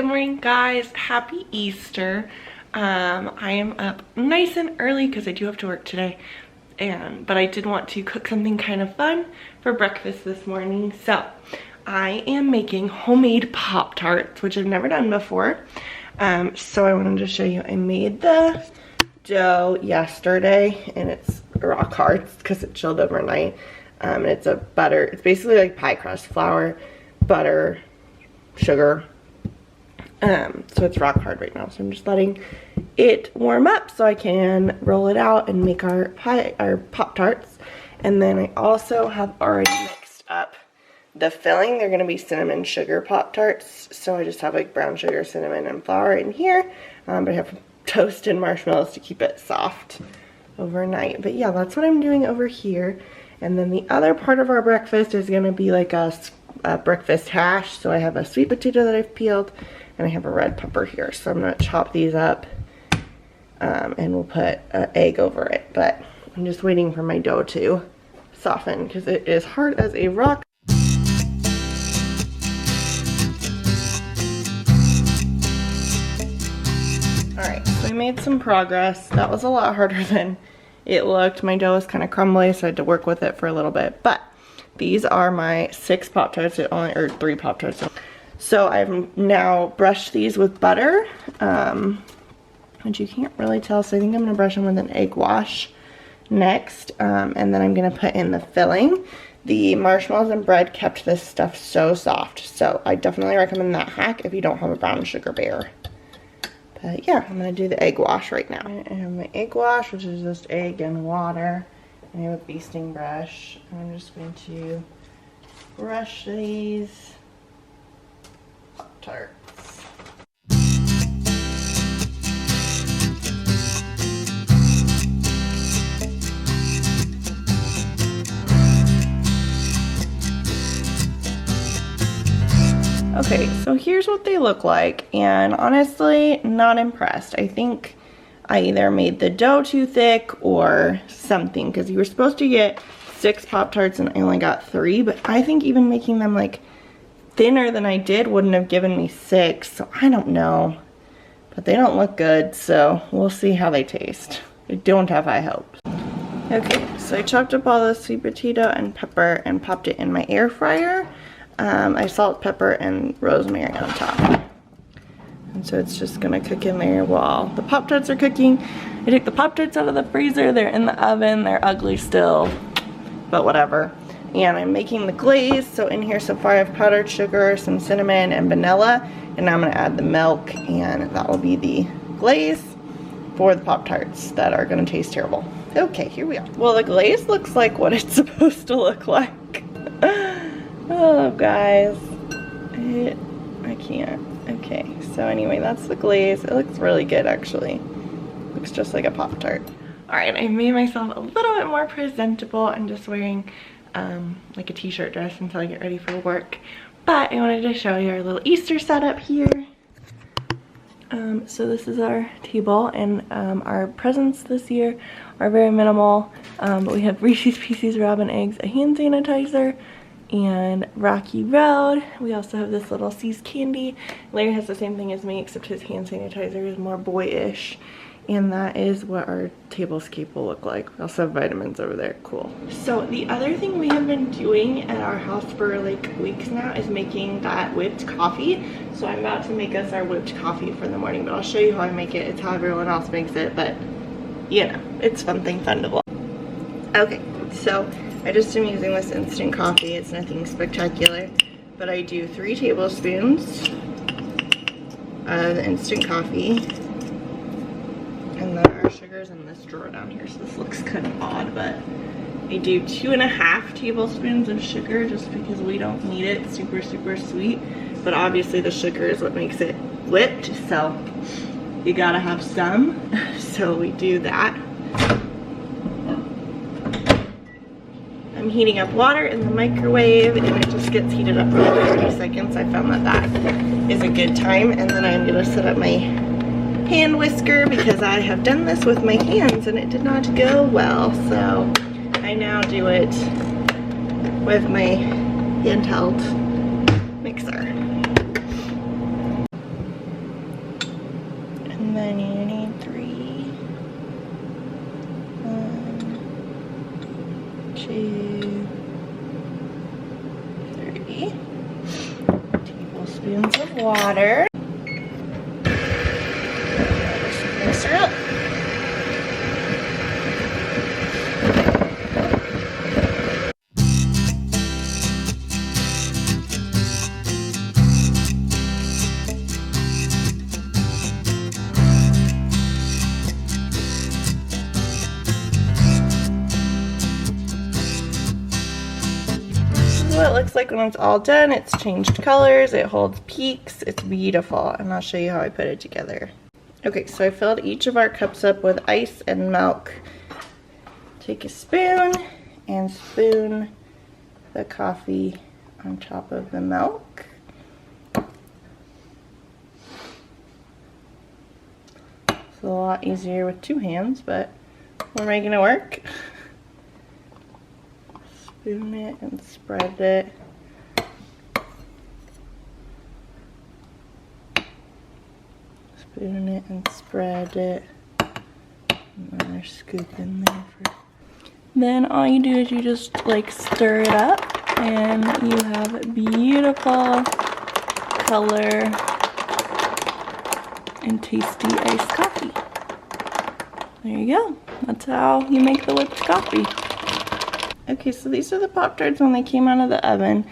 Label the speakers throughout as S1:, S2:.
S1: Good morning, guys. Happy Easter. I am up nice and early because I do have to work today, but I did want to cook something kind of fun for breakfast this morning. So I am making homemade Pop-Tarts, which I've never done before. So I wanted to show you. I made the dough yesterday, and it's rock hard because it chilled overnight. And it's a butter. It's basically like pie crust flour, butter, sugar. So it's rock hard right now, so I'm just letting it warm up so I can roll it out and make our Pop-Tarts. And then I also have already mixed up the filling. They're going to be cinnamon sugar Pop-Tarts, so I just have like brown sugar, cinnamon, and flour in here, but I have toasted marshmallows to keep it soft overnight. But yeah, that's what I'm doing over here. And then the other part of our breakfast is going to be like a breakfast hash. So I have a sweet potato that I've peeled, and I have a red pepper here. So I'm going to chop these up, and we'll put an egg over it. But I'm just waiting for my dough to soften because it is hard as a rock. Alright, so I made some progress. That was a lot harder than it looked. My dough was kind of crumbly, so I had to work with it for a little bit. But these are my 6 Pop-Tarts, or 3 Pop-Tarts. So I've now brushed these with butter, which you can't really tell, so I think I'm going to brush them with an egg wash next, and then I'm going to put in the filling. The marshmallows and bread kept this stuff so soft, so I definitely recommend that hack if you don't have a brown sugar bear. But yeah, I'm going to do the egg wash right now. I have my egg wash, which is just egg and water. I have a basting brush. I'm just going to brush these Pop-Tarts. Okay, so here's what they look like, and honestly, not impressed. I think I either made the dough too thick or something, because you were supposed to get 6 Pop-Tarts and I only got 3, but I think even making them like thinner than I did wouldn't have given me 6, so I don't know. But they don't look good, so we'll see how they taste. I don't have high hopes. Okay, so I chopped up all the sweet potato and pepper and popped it in my air fryer. I salt, pepper, and rosemary on top. And so it's just gonna cook in there while the Pop-Tarts are cooking. I took the Pop-Tarts out of the freezer. They're in the oven. They're ugly still, but whatever. And I'm making the glaze. So in here so far I have powdered sugar, some cinnamon, and vanilla. And now I'm gonna add the milk, and that will be the glaze for the Pop-Tarts that are gonna taste terrible. Okay, here we are. Well, the glaze looks like what it's supposed to look like. Oh, guys. I can't. Okay, so anyway, that's the glaze. It looks really good, actually. Looks just like a Pop-Tart. Alright, I made myself a little bit more presentable. I'm just wearing like a t-shirt dress until I get ready for work. But I wanted to show you our little Easter setup here. So this is our table, and our presents this year are very minimal. But we have Reese's Pieces Robin Eggs, a hand sanitizer, and Rocky Road. We also have this little C's candy. Larry has the same thing as me, except his hand sanitizer is more boyish. And that is what our tablescape will look like. We also have vitamins over there. Cool. So the other thing we have been doing at our house for like weeks now is making that whipped coffee. So I'm about to make us our whipped coffee for the morning, but I'll show you how I make it. It's how everyone else makes it, but you know, it's something fun to watch. Okay, so I just am using this instant coffee. It's nothing spectacular, but I do 3 tablespoons of the instant coffee, and then our sugar's in this drawer down here, so this looks kind of odd, but I do 2.5 tablespoons of sugar just because we don't need it super sweet, but obviously the sugar is what makes it whipped, so you gotta have some. So we do that. I'm heating up water in the microwave, and it just gets heated up for like 30 seconds. I found that that is a good time. And then I'm gonna set up my hand whisker because I have done this with my hands and it did not go well. So I now do it with my handheld mixer. 2, 3 tablespoons of water. Just mix her up. What it looks like when it's all done. It's changed colors, it holds peaks, it's beautiful, and I'll show you how I put it together. Okay, so I filled each of our cups up with ice and milk. Take a spoon and spoon the coffee on top of the milk. It's a lot easier with 2 hands, but we're making it work. Spoon it and spread it. Spoon it and spread it. Another scoop in there. Then all you do is you just like stir it up and you have beautiful color and tasty iced coffee. There you go. That's how you make the whipped coffee. Okay, so these are the Pop-Tarts when they came out of the oven.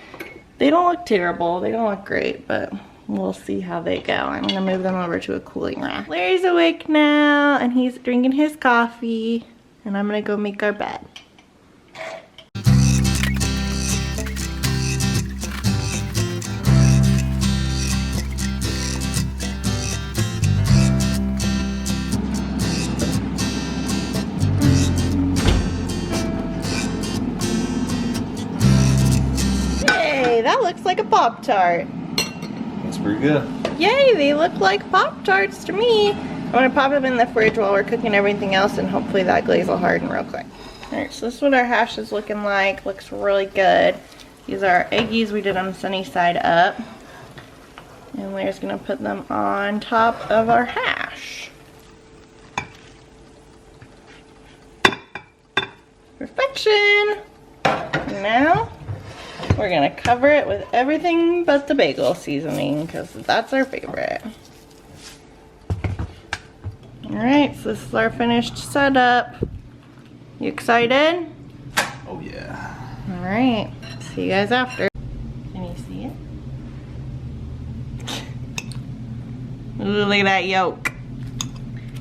S1: They don't look terrible, they don't look great, but we'll see how they go. I'm gonna move them over to a cooling rack. Larry's awake now, and he's drinking his coffee, and I'm gonna go make our bed. That looks like a Pop-Tart.
S2: That's pretty good.
S1: Yay, they look like Pop-Tarts to me. I'm gonna pop them in the fridge while we're cooking everything else, and hopefully that glaze will harden real quick. Alright, so this is what our hash is looking like. Looks really good. These are our eggies. We did them sunny side up. And Larry's gonna put them on top of our hash. Perfection! Now, we're gonna cover it with everything but the bagel seasoning because that's our favorite. Alright, so this is our finished setup. You excited?
S2: Oh yeah.
S1: Alright, see you guys after. Can you see it? Ooh, look at that yolk.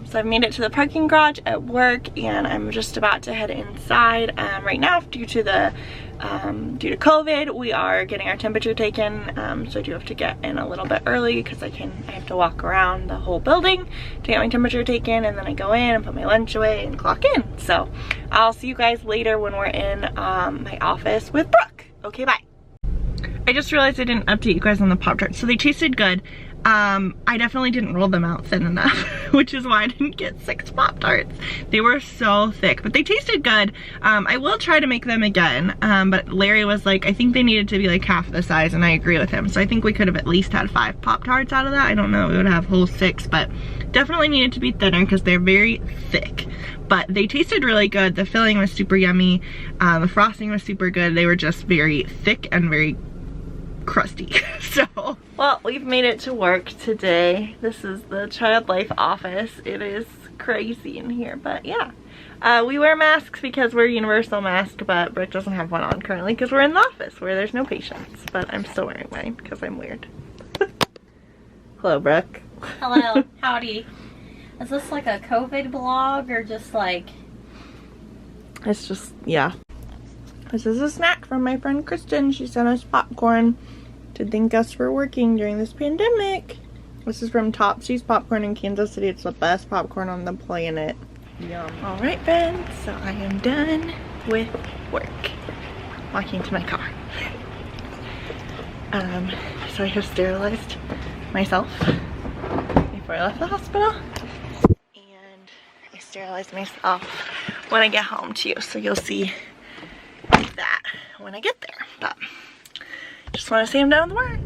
S1: So I've made it to the parking garage at work, and I'm just about to head inside. Right now, due to COVID, we are getting our temperature taken. So I do have to get in a little bit early because I have to walk around the whole building to get my temperature taken, and then I go in and put my lunch away and clock in. So I'll see you guys later when we're in my office with Brooke. Okay, bye. I just realized I didn't update you guys on the Pop-Tarts. So they tasted good. I definitely didn't roll them out thin enough, which is why I didn't get 6 Pop-Tarts. They were so thick, but they tasted good. I will try to make them again, but Larry was like, I think they needed to be like half the size, and I agree with him. So I think we could have at least had 5 Pop-Tarts out of that. I don't know, we would have whole 6, but definitely needed to be thinner because they're very thick. But they tasted really good. The filling was super yummy. The frosting was super good. They were just very thick and very crusty. So, well, we've made it to work today. This is the Child Life office. It is crazy in here, but yeah. We wear masks because we're universal mask, but Brooke doesn't have one on currently because we're in the office where there's no patients, but I'm still wearing mine because I'm weird. Hello, Brooke.
S3: Hello, howdy. Is this like a COVID vlog or just like...
S1: It's just, yeah. This is a snack from my friend Kristen. She sent us popcorn to thank us for working during this pandemic. This is from Topsy's Popcorn in Kansas City. It's the best popcorn on the planet. Yum. Alright friends, so I am done with work. Walking to my car. So I have sterilized myself before I left the hospital. And I sterilized myself when I get home too. So you'll see that when I get there. But just want to say I'm done with work.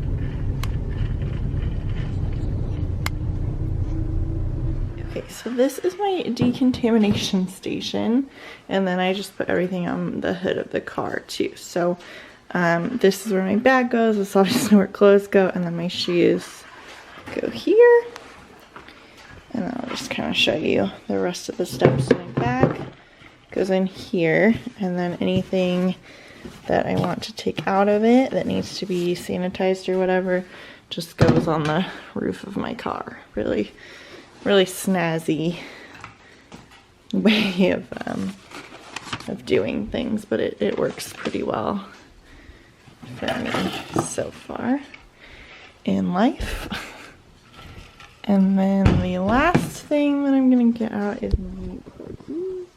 S1: Okay, so So this is my decontamination station, and then I just put everything on the hood of the car too. So this is where my bag goes, this is obviously where clothes go, and then my shoes go here. And I'll just kind of show you the rest of the steps in my bag. Goes in here, and then anything that I want to take out of it that needs to be sanitized or whatever just goes on the roof of my car. Really snazzy way of doing things, but it works pretty well for me so far in life. And then the last thing that I'm gonna get out is my cookies.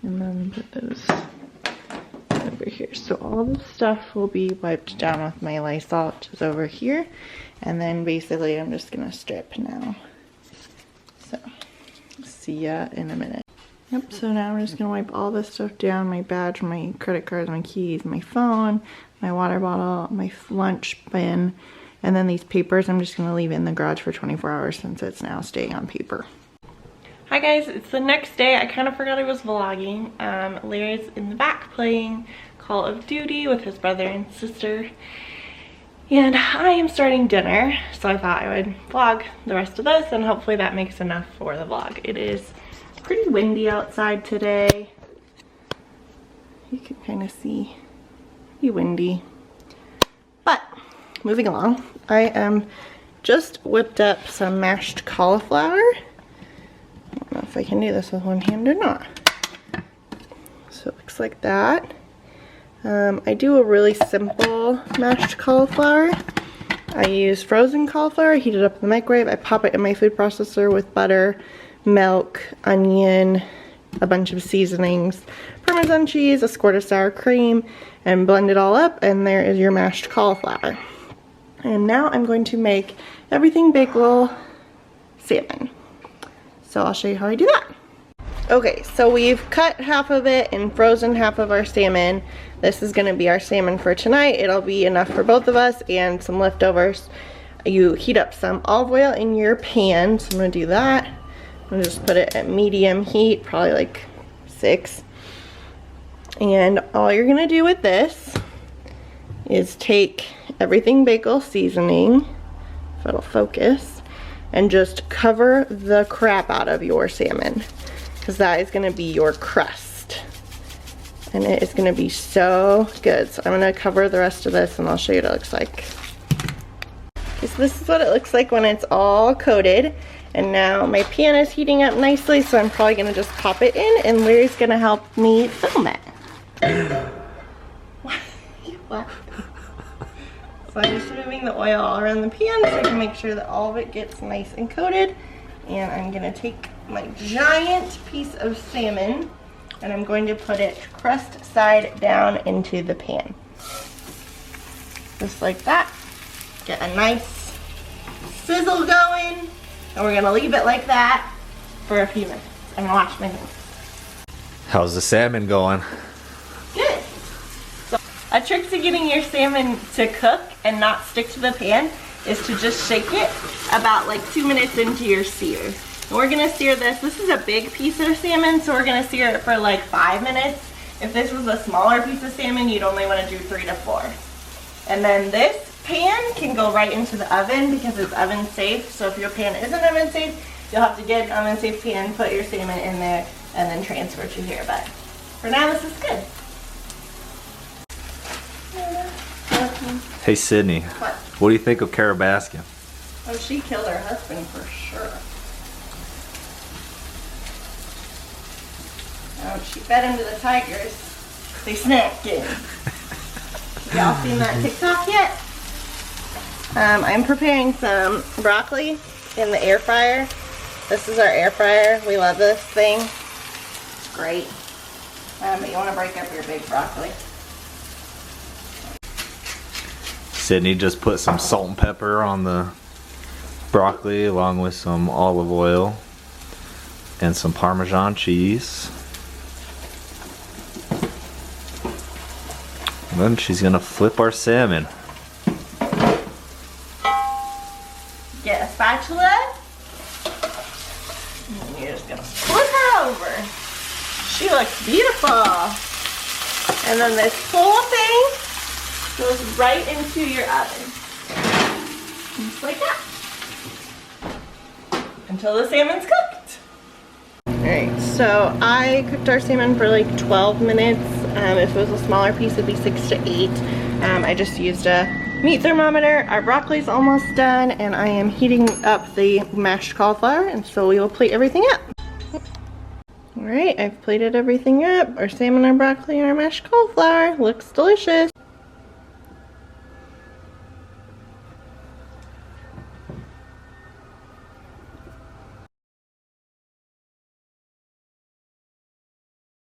S1: And then put those over here. So all the stuff will be wiped down with my Lysol, which is over here. And then basically I'm just gonna strip now. So, see ya in a minute. Yep, so now I'm just gonna wipe all this stuff down, my badge, my credit cards, my keys, my phone, my water bottle, my lunch bin, and then these papers I'm just gonna leave in the garage for 24 hours since it's now staying on paper. Hi guys, it's the next day. I kind of forgot I was vlogging. Larry's in the back playing Call of Duty with his brother and sister. And I am starting dinner, so I thought I would vlog the rest of this and hopefully that makes enough for the vlog. It is pretty windy outside today. You can kind of see pretty windy. But moving along, I just whipped up some mashed cauliflower. I don't know if I can do this with one hand or not. So it looks like that. I do a really simple mashed cauliflower. I use frozen cauliflower, heat it up in the microwave, I pop it in my food processor with butter, milk, onion, a bunch of seasonings, Parmesan cheese, a squirt of sour cream, and blend it all up, and there is your mashed cauliflower. And now I'm going to make everything bagel salmon. So I'll show you how I do that. Okay, so we've cut half of it and frozen half of our salmon. This is gonna be our salmon for tonight. It'll be enough for both of us and some leftovers. You heat up some olive oil in your pan, so I'm gonna do that. I'm gonna just put it at medium heat, probably like 6. And all you're gonna do with this is take everything bagel seasoning, if it'll focus, and just cover the crap out of your salmon, because that is gonna be your crust. And it is gonna be so good. So I'm gonna cover the rest of this and I'll show you what it looks like. Okay, so this is what it looks like when it's all coated. And now my pan is heating up nicely, so I'm probably gonna just pop it in and Larry's gonna help me film it. What? So I'm just moving the oil all around the pan so I can make sure that all of it gets nice and coated. And I'm gonna take my giant piece of salmon and I'm going to put it crust side down into the pan. Just like that. Get a nice sizzle going. And we're gonna leave it like that for a few minutes. I'm gonna wash my hands.
S2: How's the salmon going?
S1: Good. So, a trick to getting your salmon to cook and not stick to the pan is to just shake it about like 2 minutes into your sear. And we're gonna sear this. This is a big piece of salmon, so we're gonna sear it for like 5 minutes. If this was a smaller piece of salmon, you'd only wanna do 3 to 4. And then this pan can go right into the oven because it's oven safe. So if your pan isn't oven safe, you'll have to get an oven safe pan, put your salmon in there, and then transfer to here. But for now, this is good.
S2: Hey Sydney, what do you think of Carol Baskin?
S1: Oh, she killed her husband for sure. Oh, she fed him to the tigers. They snacked him. Y'all seen that TikTok yet? I'm preparing some broccoli in the air fryer. This is our air fryer. We love this thing. It's great. But you want to break up your big broccoli.
S2: Sydney just put some salt and pepper on the broccoli along with some olive oil and some Parmesan cheese. And then she's gonna flip our salmon.
S1: get a spatula. And you're just gonna flip her over. She looks beautiful. And then this whole thing goes right into your oven. Just like that. Until the salmon's cooked. Alright, so I cooked our salmon for like 12 minutes. If it was a smaller piece, it'd be 6 to 8. I just used a meat thermometer. Our broccoli's almost done, and I am heating up the mashed cauliflower, and so we will plate everything up. Alright, I've plated everything up. Our salmon, our broccoli, and our mashed cauliflower. Looks delicious.